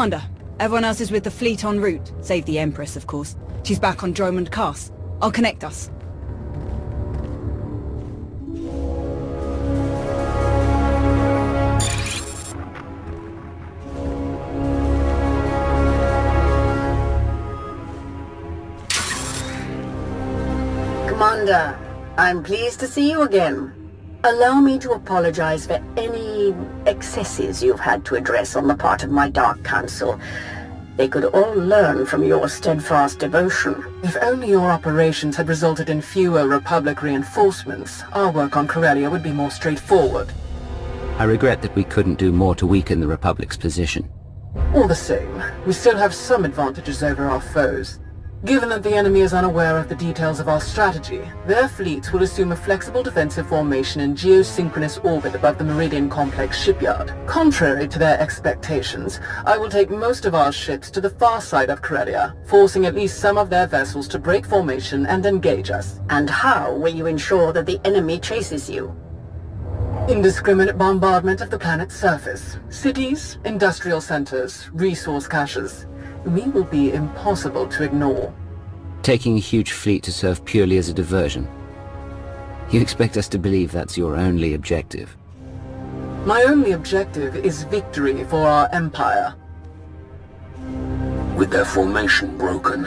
Commander, everyone else is with the fleet en route, save the Empress, of course. She's back on Dromund Cass. I'll connect us. Commander, I'm pleased to see you again. Allow me to apologize for any excesses you've had to address on the part of my Dark Council. They could all learn from your steadfast devotion. If only your operations had resulted in fewer Republic reinforcements, our work on Corellia would be more straightforward. I regret that we couldn't do more to weaken the Republic's position. All the same, we still have some advantages over our foes. Given that the enemy is unaware of the details of our strategy, their fleets will assume a flexible defensive formation in geosynchronous orbit above the Meridian complex shipyard. Contrary to their expectations, I will take most of our ships to the far side of Corellia, forcing at least some of their vessels to break formation and engage us. And how will you ensure that the enemy chases you? Indiscriminate bombardment of the planet's surface. Cities, industrial centers, resource caches. We will be impossible to ignore. Taking a huge fleet to serve purely as a diversion. You expect us to believe that's your only objective? My only objective is victory for our Empire. With their formation broken,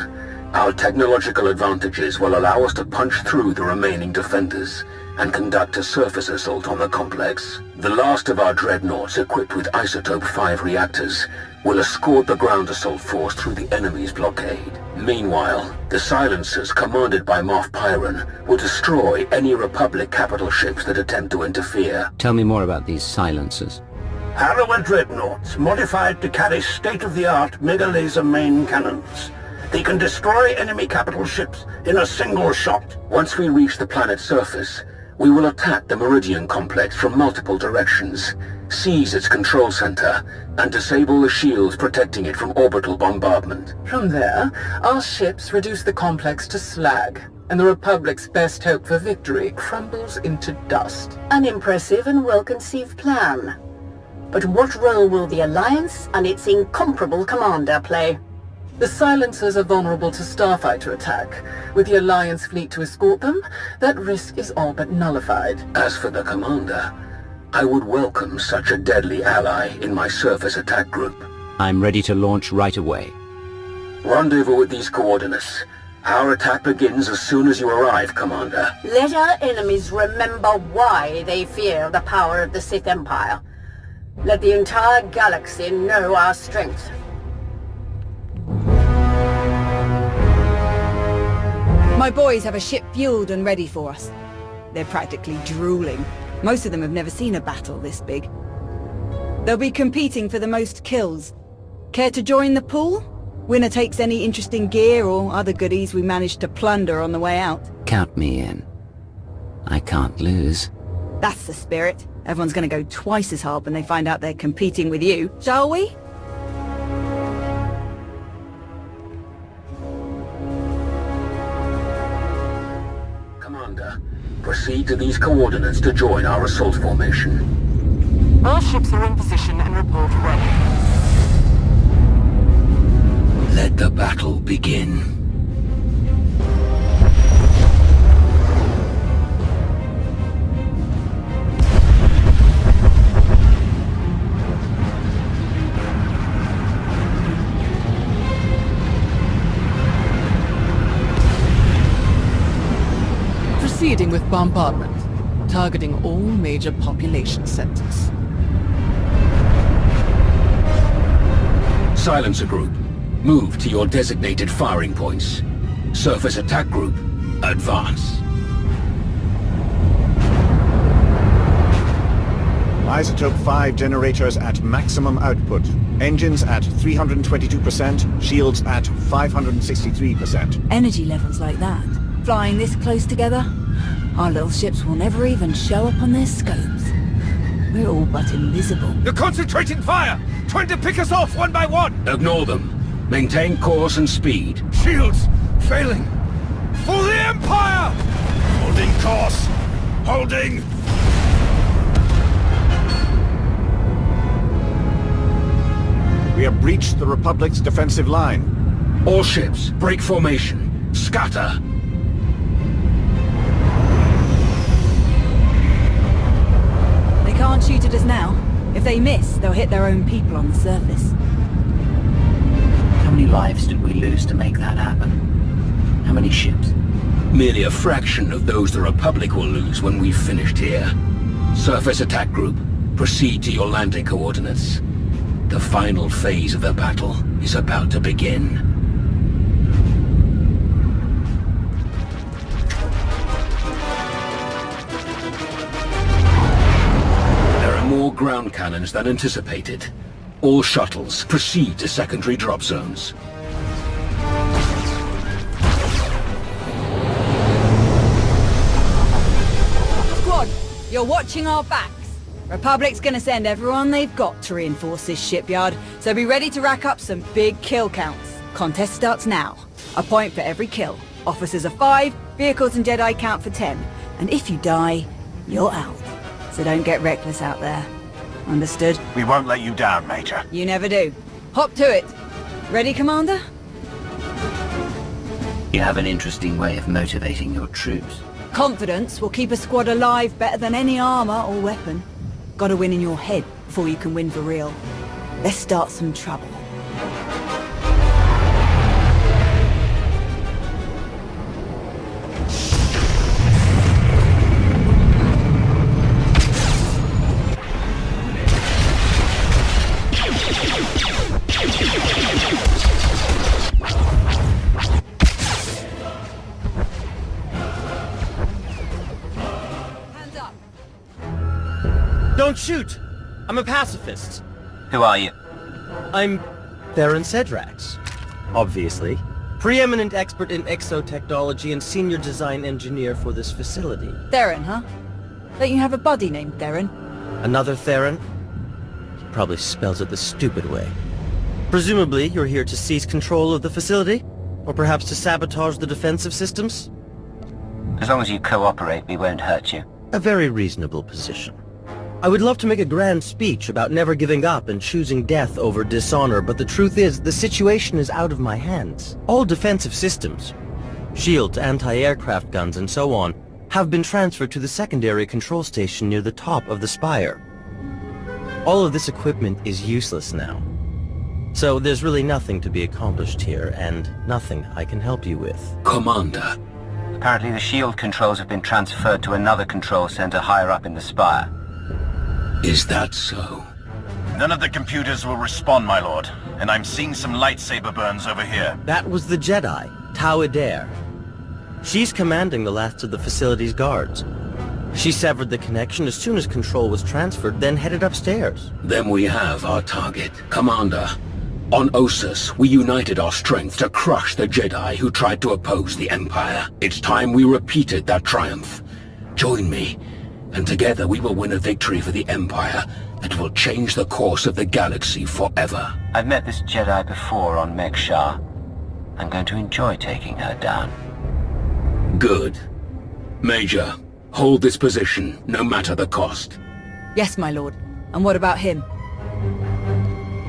our technological advantages will allow us to punch through the remaining defenders and conduct a surface assault on the complex. The last of our dreadnoughts equipped with Isotope 5 reactors will escort the ground assault force through the enemy's blockade. Meanwhile, the silencers commanded by Moff Pyron will destroy any Republic capital ships that attempt to interfere. Tell me more about these silencers. Harrower dreadnoughts modified to carry state-of-the-art mega-laser main cannons. They can destroy enemy capital ships in a single shot. Once we reach the planet's surface, we will attack the Meridian complex from multiple directions, seize its control center, and disable the shields protecting it from orbital bombardment. From there, our ships reduce the complex to slag, and the Republic's best hope for victory crumbles into dust. An impressive and well-conceived plan. But what role will the Alliance and its incomparable commander play? The silencers are vulnerable to starfighter attack. With the Alliance fleet to escort them, that risk is all but nullified. As for the commander, I would welcome such a deadly ally in my surface attack group. I'm ready to launch right away. Rendezvous with these coordinates. Our attack begins as soon as you arrive, Commander. Let our enemies remember why they fear the power of the Sith Empire. Let the entire galaxy know our strength. My boys have a ship fueled and ready for us. They're practically drooling. Most of them have never seen a battle this big. They'll be competing for the most kills. Care to join the pool? Winner takes any interesting gear or other goodies we managed to plunder on the way out. Count me in. I can't lose. That's the spirit. Everyone's gonna go twice as hard when they find out they're competing with you, shall we? Commander, proceed to these coordinates to join our assault formation. All ships are in position and report ready. Let the battle begin. Proceeding with bombardment, targeting all major population centers. Silencer Group, move to your designated firing points. Surface Attack Group, advance. Isotope 5 generators at maximum output. Engines at 322%, shields at 563%. Energy levels like that, flying this close together, our little ships will never even show up on their scopes. We're all but invisible. They're concentrating fire! Trying to pick us off one by one! Ignore them. Maintain course and speed. Shields! Failing! For the Empire! Holding course! Holding! We have breached the Republic's defensive line. All ships, break formation. Scatter. They can't shoot at us now. If they miss, they'll hit their own people on the surface. How many lives did we lose to make that happen? How many ships? Merely a fraction of those the Republic will lose when we've finished here. Surface attack group, proceed to your landing coordinates. The final phase of the battle is about to begin. There are more ground cannons than anticipated. All shuttles, proceed to secondary drop zones. Squad, you're watching our backs. Republic's gonna send everyone they've got to reinforce this shipyard, so be ready to rack up some big kill counts. Contest starts now. A point for every kill. Officers are 5, vehicles and Jedi count for 10. And if you die, you're out. So don't get reckless out there. Understood? We won't let you down, Major. You never do. Hop to it. Ready, Commander? You have an interesting way of motivating your troops. Confidence will keep a squad alive better than any armor or weapon. Gotta win in your head before you can win for real. Let's start some trouble. Hands up. Don't shoot! I'm a pacifist. Who are you? I'm Theron Cedrax. Obviously. Preeminent expert in exotechnology and senior design engineer for this facility. Theron, huh? Don't you have a buddy named Theron? Another Theron? He probably spells it the stupid way. Presumably, you're here to seize control of the facility? Or perhaps to sabotage the defensive systems? As long as you cooperate, we won't hurt you. A very reasonable position. I would love to make a grand speech about never giving up and choosing death over dishonor, but the truth is, the situation is out of my hands. All defensive systems, shields, anti-aircraft guns, and so on, have been transferred to the secondary control station near the top of the spire. All of this equipment is useless now. So there's really nothing to be accomplished here, and nothing I can help you with. Commander. Apparently the shield controls have been transferred to another control center higher up in the spire. Is that so? None of the computers will respond, my lord, and I'm seeing some lightsaber burns over here. That was the Jedi, Tau Adair. She's commanding the last of the facility's guards. She severed the connection as soon as control was transferred, then headed upstairs. Then we have our target. Commander, on Ossus, we united our strength to crush the Jedi who tried to oppose the Empire. It's time we repeated that triumph. Join me, and together we will win a victory for the Empire that will change the course of the galaxy forever. I've met this Jedi before on mek-sha. I'm going to enjoy taking her down. Good. Major, hold this position, no matter the cost. Yes, my lord. And what about him?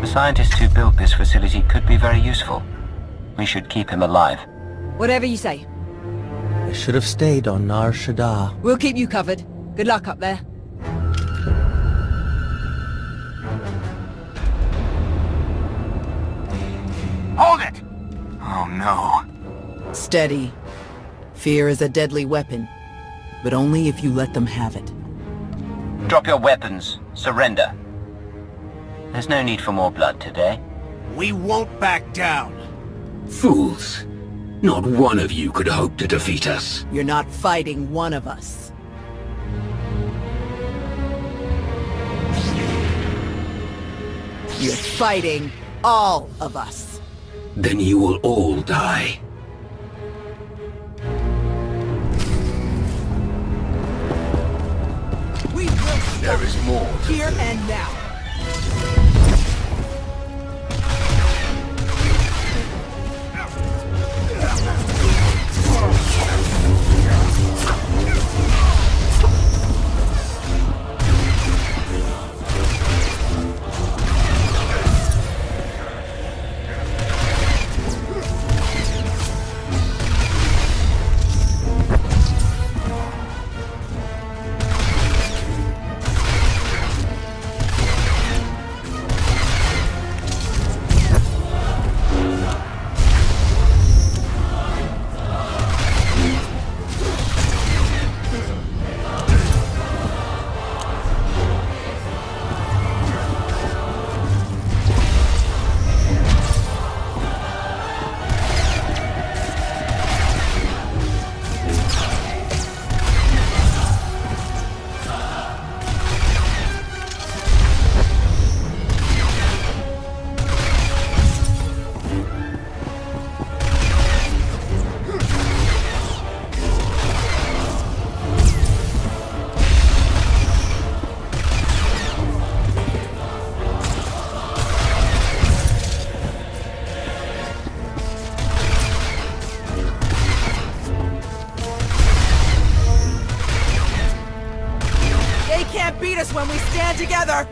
The scientists who built this facility could be very useful. We should keep him alive. Whatever you say. I should have stayed on Nar Shaddaa. We'll keep you covered. Good luck up there. Hold it! Oh no. Steady. Fear is a deadly weapon, but only if you let them have it. Drop your weapons. Surrender. There's no need for more blood today. We won't back down. Fools. Not one of you could hope to defeat us. You're not fighting one of us. You're fighting all of us. Then you will all die. We will There is more. here and now. They can't beat us when we stand together!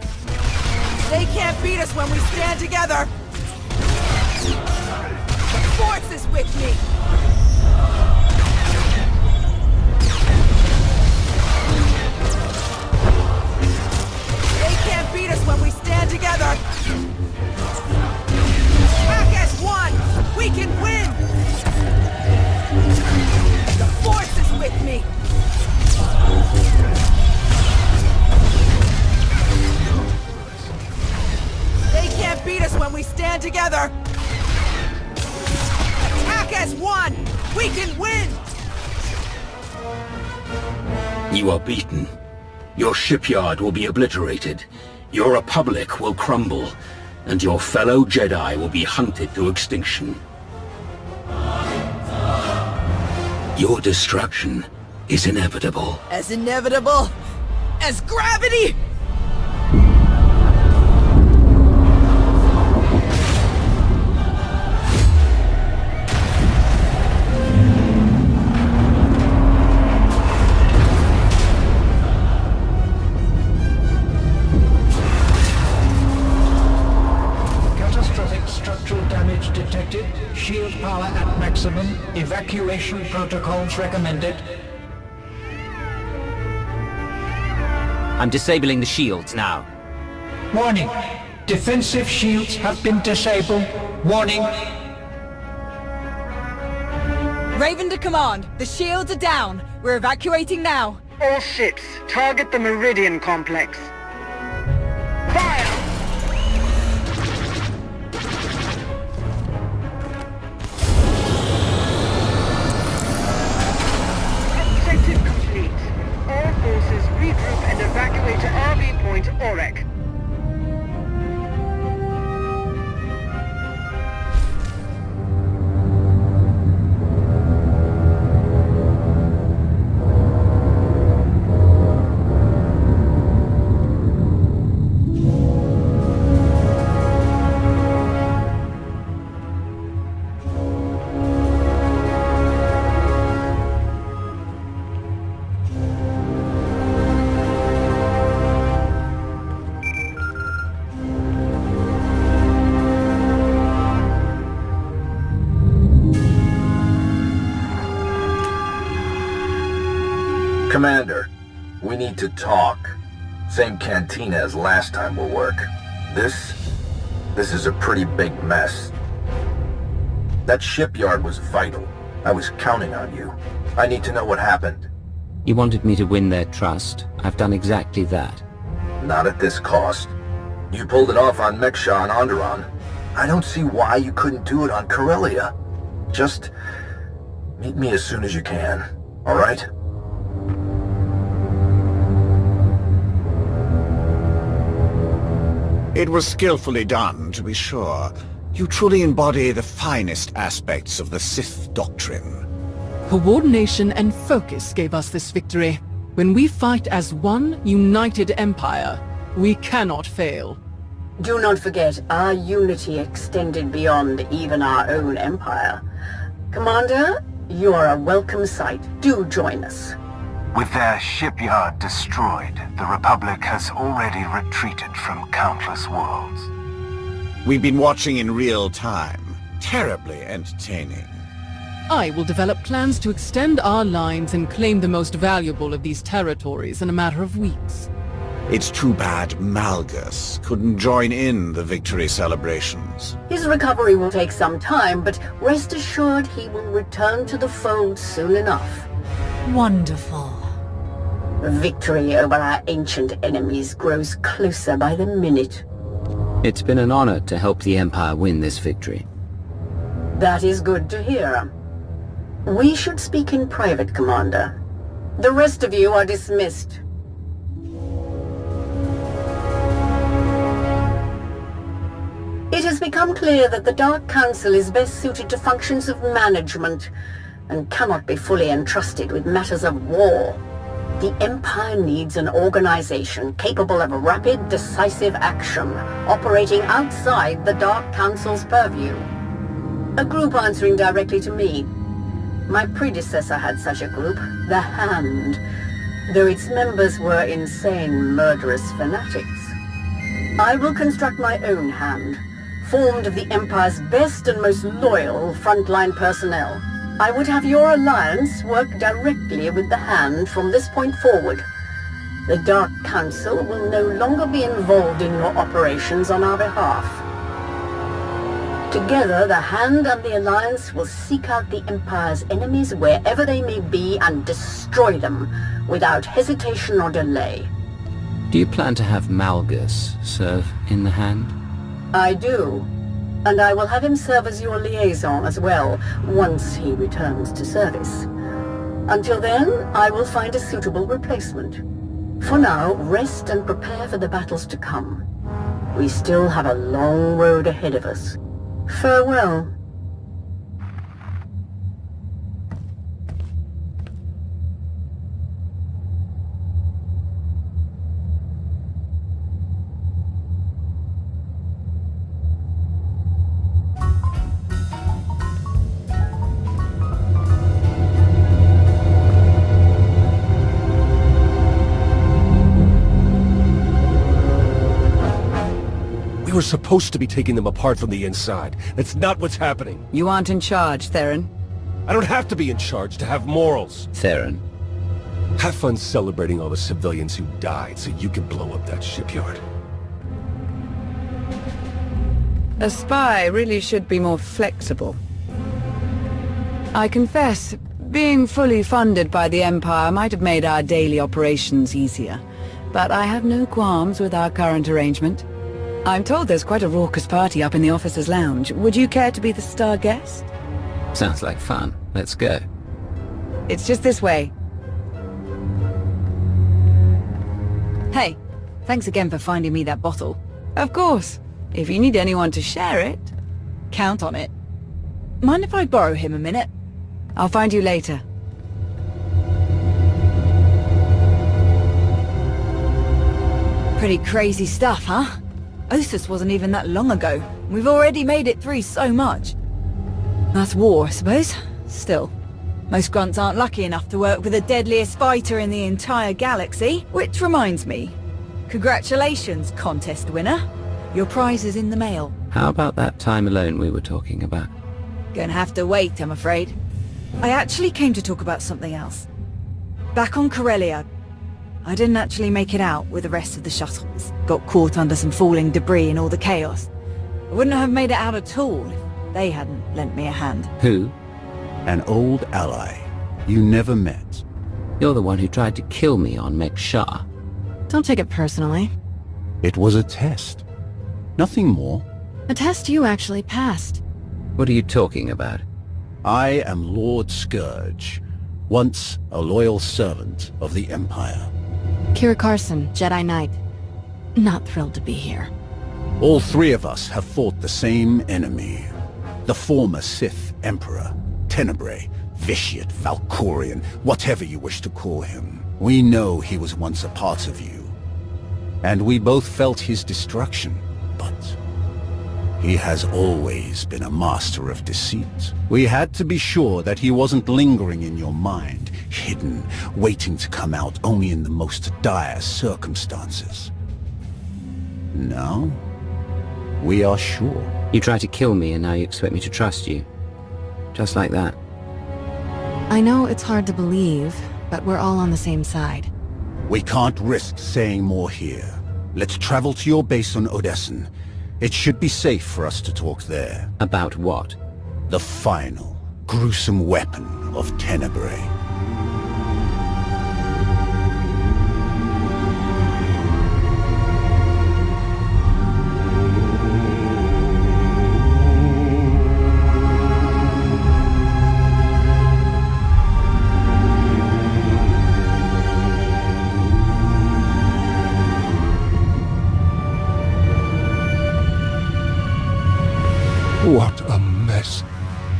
They can't beat us when we stand together! The Force is with me! They can't beat us when we stand together! Attack as one! We can win! The Force is with me! They can't beat us when we stand together! Attack as one! We can win! You are beaten. Your shipyard will be obliterated. Your Republic will crumble. And your fellow Jedi will be hunted to extinction. Your destruction is inevitable. As inevitable as gravity! Shield power at maximum. Evacuation protocols recommended. I'm disabling the shields now. Warning. Defensive shields have been disabled. Warning. Raven to command. The shields are down. We're evacuating now. All ships, target the Meridian complex. Fire! Objective complete. All forces regroup and evacuate to RV Point Orek. Commander, we need to talk. Same cantina as last time will work. This is a pretty big mess. That shipyard was vital. I was counting on you. I need to know what happened. You wanted me to win their trust. I've done exactly that. Not at this cost. You pulled it off on mek-sha and Onderon. I don't see why you couldn't do it on Corellia. Just meet me as soon as you can, all right? It was skillfully done, to be sure. You truly embody the finest aspects of the Sith doctrine. Coordination and focus gave us this victory. When we fight as one united empire, we cannot fail. Do not forget, our unity extended beyond even our own empire. Commander, you are a welcome sight. Do join us. With their shipyard destroyed, the Republic has already retreated from countless worlds. We've been watching in real time. Terribly entertaining. I will develop plans to extend our lines and claim the most valuable of these territories in a matter of weeks. It's too bad Malgus couldn't join in the victory celebrations. His recovery will take some time, but rest assured he will return to the fold soon enough. Wonderful. Victory over our ancient enemies grows closer by the minute. It's been an honor to help the Empire win this victory. That is good to hear. We should speak in private, Commander. The rest of you are dismissed. It has become clear that the Dark Council is best suited to functions of management and cannot be fully entrusted with matters of war. The Empire needs an organization capable of rapid, decisive action, operating outside the Dark Council's purview. A group answering directly to me. My predecessor had such a group, the Hand. though its members were insane, murderous fanatics. I will construct my own hand, formed of the Empire's best and most loyal frontline personnel. I would have your alliance work directly with the Hand from this point forward. The Dark Council will no longer be involved in your operations on our behalf. Together, the Hand and the Alliance will seek out the Empire's enemies wherever they may be and destroy them without hesitation or delay. Do you plan to have Malgus serve in the Hand? I do. And I will have him serve as your liaison as well, once he returns to service. Until then, I will find a suitable replacement. For now, rest and prepare for the battles to come. We still have a long road ahead of us. Farewell. We were supposed to be taking them apart from the inside. That's not what's happening. You aren't in charge, Theron. I don't have to be in charge to have morals. Theron. Have fun celebrating all the civilians who died so you can blow up that shipyard. A spy really should be more flexible. I confess, being fully funded by the Empire might have made our daily operations easier, but I have no qualms with our current arrangement. I'm told there's quite a raucous party up in the officers' lounge. Would you care to be the star guest? Sounds like fun. Let's go. It's just this way. Hey, thanks again for finding me that bottle. Of course. If you need anyone to share it, count on it. Mind if I borrow him a minute? I'll find you later. Pretty crazy stuff, huh? Osus wasn't even that long ago. We've already made it through so much. That's war, I suppose. Still, most grunts aren't lucky enough to work with the deadliest fighter in the entire galaxy. Which reminds me, congratulations, contest winner. Your prize is in the mail. How about that time alone we were talking about? Gonna have to wait, I'm afraid. I actually came to talk about something else. Back on Corellia, I didn't actually make it out with the rest of the shuttles. Got caught under some falling debris and all the chaos. I wouldn't have made it out at all if they hadn't lent me a hand. Who? An old ally you never met. You're the one who tried to kill me on mek-sha. Don't take it personally. It was a test. Nothing more. A test you actually passed. What are you talking about? I am Lord Scourge, once a loyal servant of the Empire. Kira Carson, Jedi Knight. Not thrilled to be here. All three of us have fought the same enemy. The former Sith Emperor, Tenebrae, Vitiate, Valkorian, whatever you wish to call him. We know he was once a part of you. And we both felt his destruction, but he has always been a master of deceit. We had to be sure that he wasn't lingering in your mind, hidden, waiting to come out only in the most dire circumstances. Now, we are sure. You tried to kill me and now you expect me to trust you. Just like that. I know it's hard to believe, but we're all on the same side. We can't risk saying more here. Let's travel to your base on Odessen. It should be safe for us to talk there. About what? The final, gruesome weapon of Tenebrae. What a mess.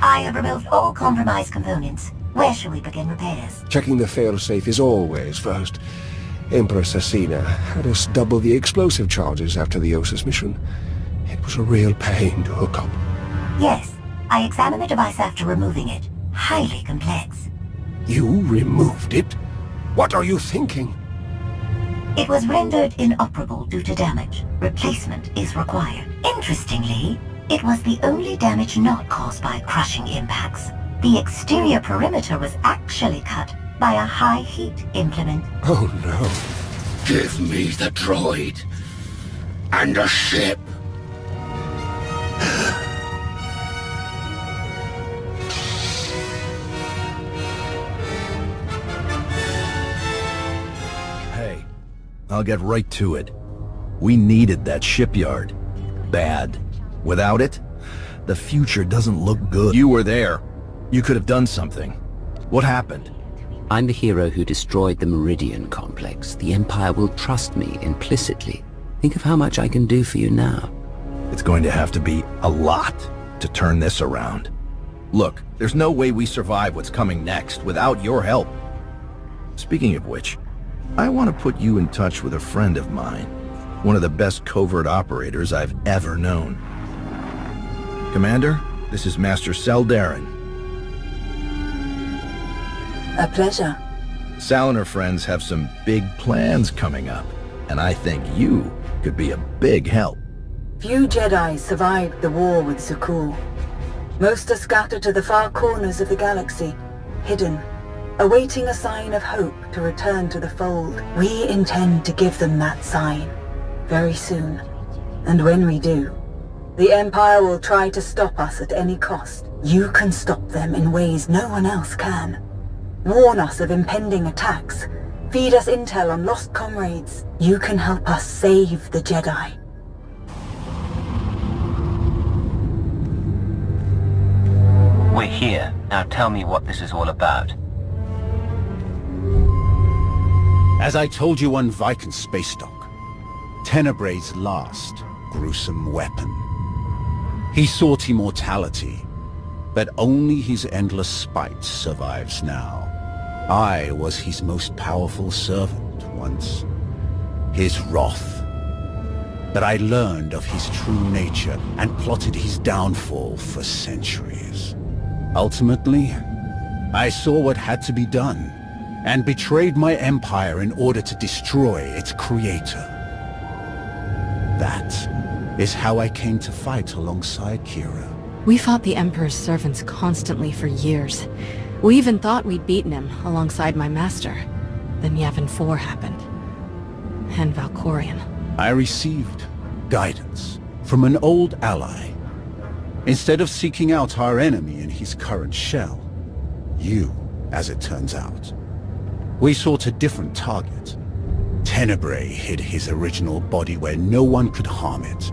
I have removed all compromised components. Where shall we begin repairs? Checking the failsafe is always first. Empress Asina had us double the explosive charges after the Osus mission. It was a real pain to hook up. Yes, I examined the device after removing it. Highly complex. You removed it? What are you thinking? It was rendered inoperable due to damage. Replacement is required. Interestingly, it was the only damage not caused by crushing impacts. The exterior perimeter was actually cut by a high-heat implement. Oh no. Give me the droid. And a ship. Hey, I'll get right to it. We needed that shipyard. Bad. Without it, the future doesn't look good. You were there. You could have done something. What happened? I'm the hero who destroyed the Meridian complex. The Empire will trust me implicitly. Think of how much I can do for you now. It's going to have to be a lot to turn this around. Look, there's no way we survive what's coming next without your help. Speaking of which, I want to put you in touch with a friend of mine. One of the best covert operators I've ever known. Commander, this is Master Seldarin. A pleasure. Sal and her friends have some big plans coming up, and I think you could be a big help. Few Jedi survived the war with Zakuul. Most are scattered to the far corners of the galaxy, hidden, awaiting a sign of hope to return to the fold. We intend to give them that sign, very soon. And when we do, the Empire will try to stop us at any cost. You can stop them in ways no one else can. Warn us of impending attacks. Feed us intel on lost comrades. You can help us save the Jedi. We're here. Now tell me what this is all about. As I told you on Viken Space Dock, Tenebray's last gruesome weapon. He sought immortality, but only his endless spite survives now. I was his most powerful servant once, his wrath. But I learned of his true nature and plotted his downfall for centuries. Ultimately, I saw what had to be done, and betrayed my empire in order to destroy its creator. That is how I came to fight alongside Kira. We fought the Emperor's servants constantly for years. We even thought we'd beaten him alongside my master. Then Yavin 4 happened. And Valkorion. I received guidance from an old ally. Instead of seeking out our enemy in his current shell, you, as it turns out, we sought a different target. Tenebray hid his original body where no one could harm it.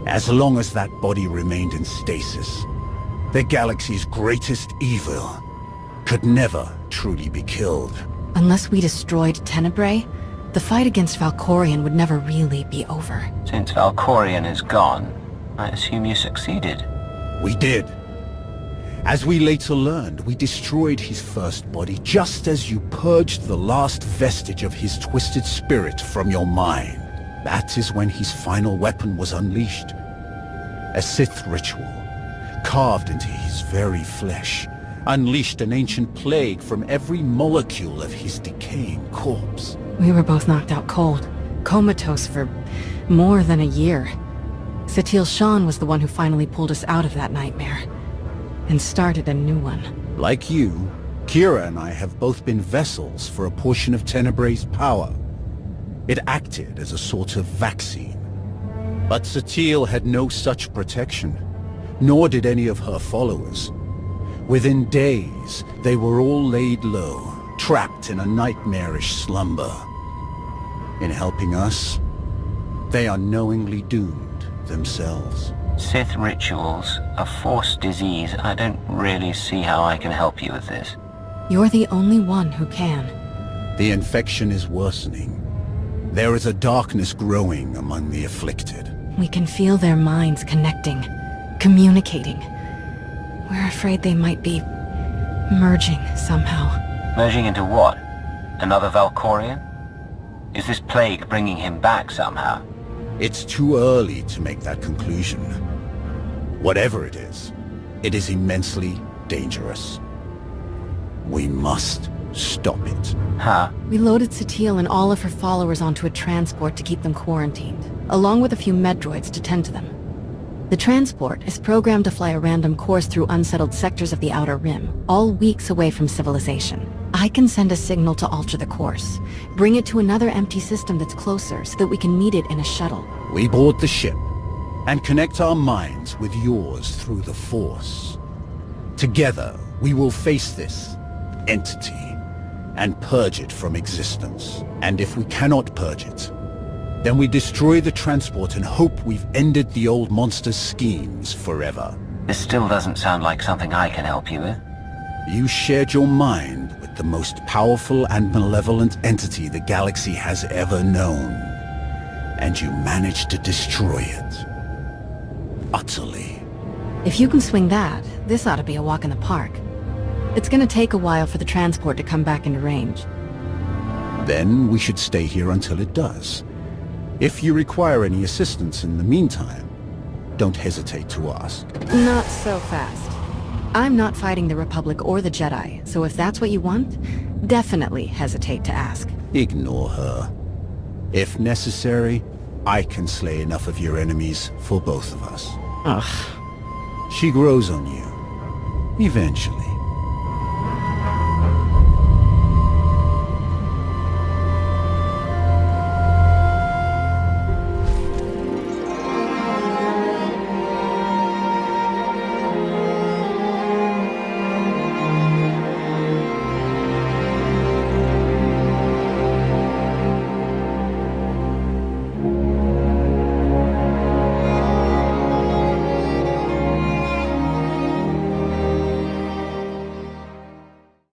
As long as that body remained in stasis, the galaxy's greatest evil could never truly be killed. Unless we destroyed Tenebray, the fight against Valkorion would never really be over. Since Valkorion is gone, I assume you succeeded. We did. As we later learned, we destroyed his first body just as you purged the last vestige of his twisted spirit from your mind. That is when his final weapon was unleashed. A Sith ritual, carved into his very flesh, unleashed an ancient plague from every molecule of his decaying corpse. We were both knocked out cold, comatose for more than a year. Satil Shan was the one who finally pulled us out of that nightmare, and started a new one. Like you, Kira and I have both been vessels for a portion of Tenebray's power. It acted as a sort of vaccine. But Satil had no such protection, nor did any of her followers. Within days, they were all laid low, trapped in a nightmarish slumber. In helping us, they are knowingly doomed themselves. Sith rituals, a forced disease. I don't really see how I can help you with this. You're the only one who can. The infection is worsening. There is a darkness growing among the afflicted. We can feel their minds connecting, communicating. We're afraid they might be merging somehow. Merging into what? Another Valkorion? Is this plague bringing him back somehow? It's too early to make that conclusion. Whatever it is immensely dangerous. We must stop it. Huh? We loaded Satil and all of her followers onto a transport to keep them quarantined, along with a few med droids to tend to them. The transport is programmed to fly a random course through unsettled sectors of the Outer Rim, all weeks away from civilization. I can send a signal to alter the course, bring it to another empty system that's closer so that we can meet it in a shuttle. We board the ship and connect our minds with yours through the Force. Together, we will face this entity and purge it from existence. And if we cannot purge it, then we destroy the transport and hope we've ended the old monster's schemes forever. This still doesn't sound like something I can help you with. You shared your mind with the most powerful and malevolent entity the galaxy has ever known, and you managed to destroy it. Utterly. If you can swing that, this ought to be a walk in the park. It's gonna take a while for the transport to come back into range. Then we should stay here until it does. If you require any assistance in the meantime, don't hesitate to ask. Not so fast. I'm not fighting the Republic or the Jedi, so if that's what you want, definitely hesitate to ask. Ignore her. If necessary, I can slay enough of your enemies for both of us. Ugh. She grows on you. Eventually.